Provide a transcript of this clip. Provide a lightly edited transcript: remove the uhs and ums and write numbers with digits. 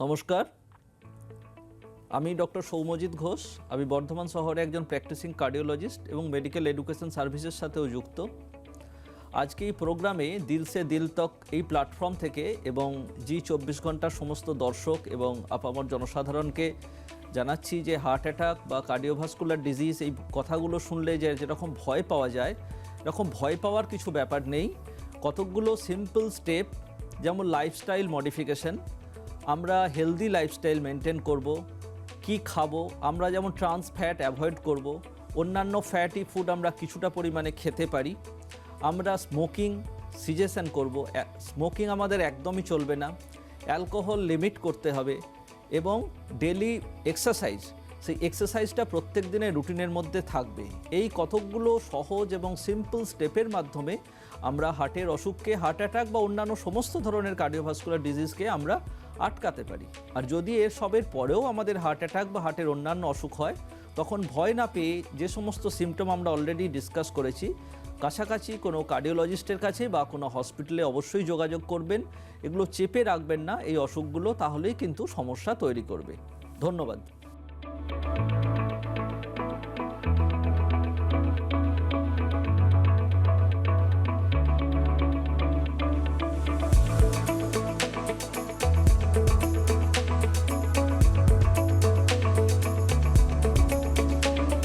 নমস্কার, আমি ডক্টর সৌম্যজিৎ ঘোষ। আমি বর্ধমান শহরে একজন প্র্যাকটিসিং কার্ডিওলজিস্ট এবং মেডিকেল এডুকেশন সার্ভিসের সাথেও যুক্ত। আজকে এই প্রোগ্রামে দিল সে দিল তক এই প্ল্যাটফর্ম থেকে এবং জি 24 ঘন্টার সমস্ত দর্শক এবং আপামর জনসাধারণকে জানাচ্ছি যে হার্ট অ্যাটাক বা কার্ডিওভাস্কুলার ডিজিজ এই কথাগুলো শুনলে যেরকম ভয় পাওয়া যায়, এরকম ভয় পাওয়ার কিছু ব্যাপার নেই। কতকগুলো সিম্পল স্টেপ, যেমন লাইফস্টাইল মডিফিকেশন, আমরা হেলদি লাইফস্টাইল মেনটেন করব। কি খাবো, আমরা যেমন ট্রান্স ফ্যাট অ্যাভয়েড করব, অন্যান্য ফ্যাটি ফুড আমরা কিছুটা পরিমাণে খেতে পারি। আমরা স্মোকিং সিজেশন করব, স্মোকিং আমাদের একদমই চলবে না। অ্যালকোহল লিমিট করতে হবে এবং ডেলি এক্সারসাইজ, সেই এক্সারসাইজটা প্রত্যেক দিনের রুটিনের মধ্যে থাকবে। এই কতকগুলো সহজ এবং সিম্পল স্টেপের মাধ্যমে আমরা হার্টের অসুখকে, হার্ট অ্যাটাক বা অন্যান্য সমস্ত ধরনের কার্ডিওভাস্কুলার ডিজিজকে আমরা আটকাতে পারি। আর যদি এর সবের পরেও আমাদের হার্ট অ্যাটাক বা হার্টের অন্যান্য অসুখ হয়, তখন ভয় না পেয়ে যে সমস্ত সিমটম আমরা অলরেডি ডিসকাস করেছি, কাছাকাছি কোনো কার্ডিওলজিস্টের কাছে বা কোনো হসপিটালে অবশ্যই যোগাযোগ করবেন। এগুলো চেপে রাখবেন না, এই অসুখগুলো, তাহলেই কিন্তু সমস্যা তৈরি করবে। ধন্যবাদ।